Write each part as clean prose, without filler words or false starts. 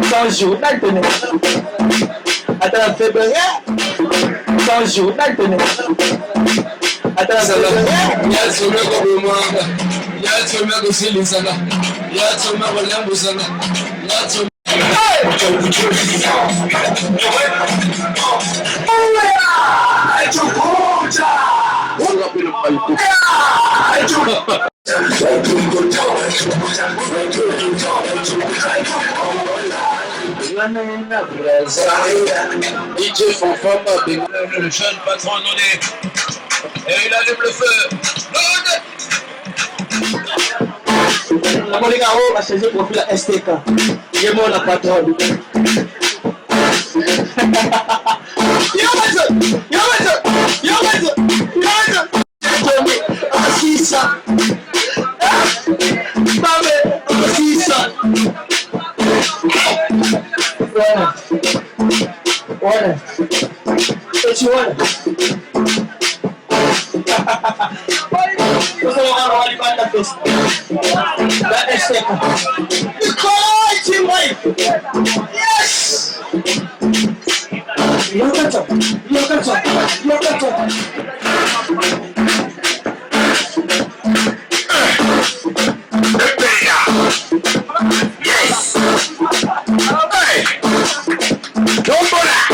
Son journal tenait. Attends, février. Son journal tenait. Attends, février. Il y a le sommet comme moi. Il y a le sommet aussi, les sagas. Il y a le sommet comme les sagas. Il y a le sommet. DJ Fanfan, le jeune patron Noné. Et il allume le feu. Mon les gars, on va changer pour la STK. Il est mon la patronne. Yes! Look at her. Yes! Hey! Don't go there!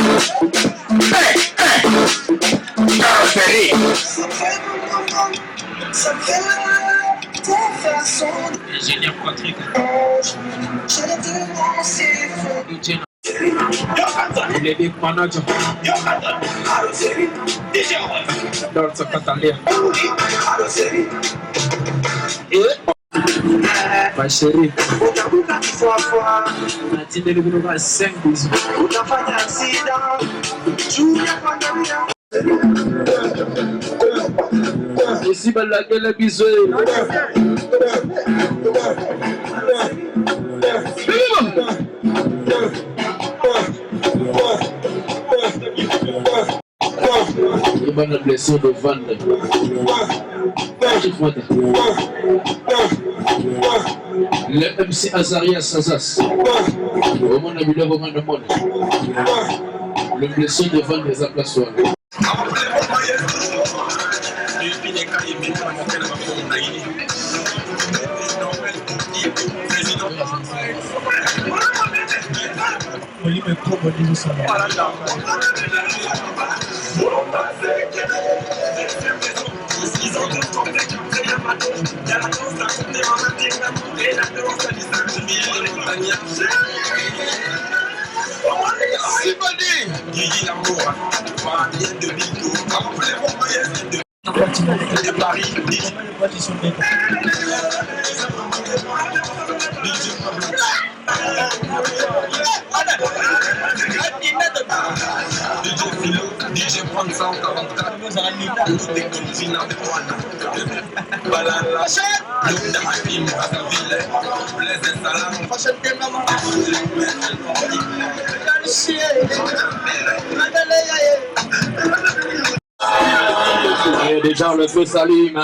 Hey! Carrosserie! Ingénieur Patrick. Il est des managers. Dans ce catalan. Ma chérie. Matinée le groupe à 5 bisous. Ici, la gueule bisous. Il y a une blessure de vente. Le MC Azaria Sazas. Au monde de monde. Le blessure de vente des aplasoirs. DJ prend 144 et déjà le feu s'allume.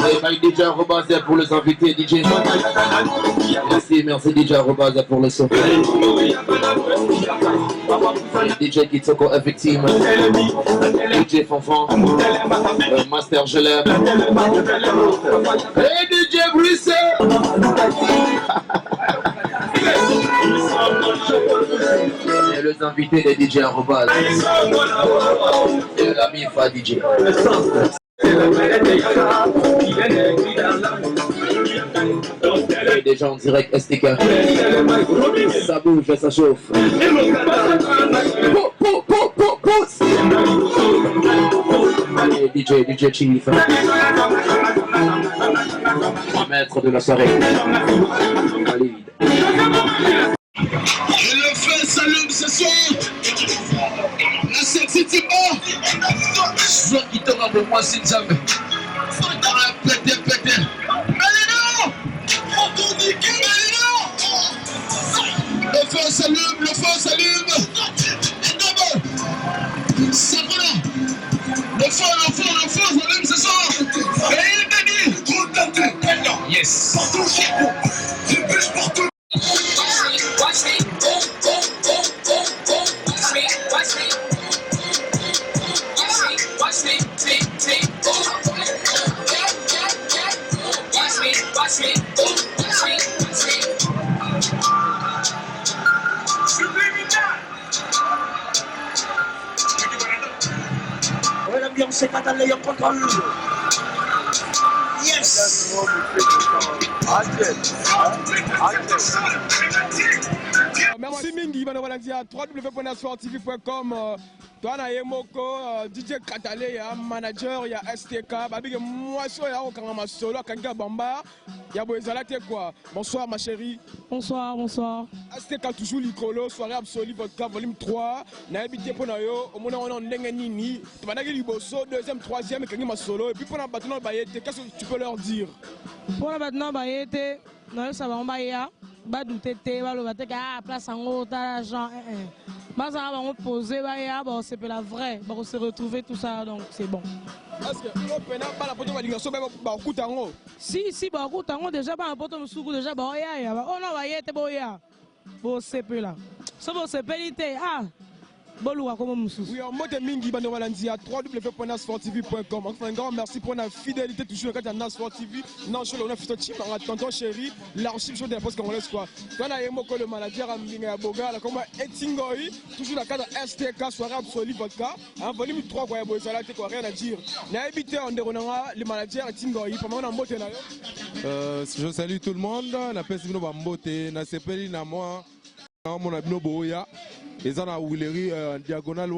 Et DJ Robazet pour les invités, DJ. Merci DJ Robazet pour le son. DJ Kitsoko effectivement. DJ Fanfan. Master je l'aime. Et DJ Bruce. Et les invités des DJ Robaz. Et l'ami Fa DJ. Et déjà en direct STK. Ça bouge, ça chauffe. Et DJ Chief. Maître de la soirée. Khalid. Et le feu s'allume ce soir. La sexy Timbo. Je veux qu'il te rende pour moi si jamais. Pété. Malino. Le feu s'allume. Ça va là. Le feu s'allume ce soir. Hey baby. Yes. Partout chez vous. Je bouge partout. L'ambiance Catalan en contrôle. Yes. Merci Mingi, www.sporttv.com. Toi, na Yemoko, DJ Katale, il y a manager, il y a STK, Babi, moi, il y a un solo, Kanga Bamba, il y a Boezalate quoi. Bonsoir ma chérie. Bonsoir, bonsoir. STK toujours l'icolo, soirée absolue, vodka, volume 3. Na habité pour Nayo, au moment où on est nini, tu vas naguer Liboso, deuxième, troisième, et Kanga solo. Et puis pour la bâtiment Bayete, qu'est-ce que tu peux leur dire? Pour la bâtiment Bayete, ça va en Baya, Badouté, Balobaté, place en haut, l'argent. Ça va on poser, bon, c'est la vraie, bon, on s'est retrouvé tout ça, donc c'est bon. Est-ce que on peut pas la poteau validation même beaucoup tango? Si beaucoup tango déjà pas un poteau me soukou déjà bon ya on a Bayete boya. Bon c'est là. Ça bon c'est pelité Bolou comme Moussous. Oui, en mode Mingi Bandowalandia, www.sporttv.com. Enfin, un grand merci pour la fidélité toujours quand on a Sport TV. Non, je l'ai fait team en tonton chéri, l'archive de la poste congolaise quoi. Quand on a Yemoko le manager à Mbinga Boga, la combat Etingoi, toujours la cadre STK, soirée absolue vodka, en volume 3 quoi, il y a quoi, rien à dire. On a habité en déroulant le manager Etingoi, pendant on a mboté là. Je salue tout le monde, na pesi bino bambote, na sepeli na moi, mon abino boya. Et ça, on a diagonale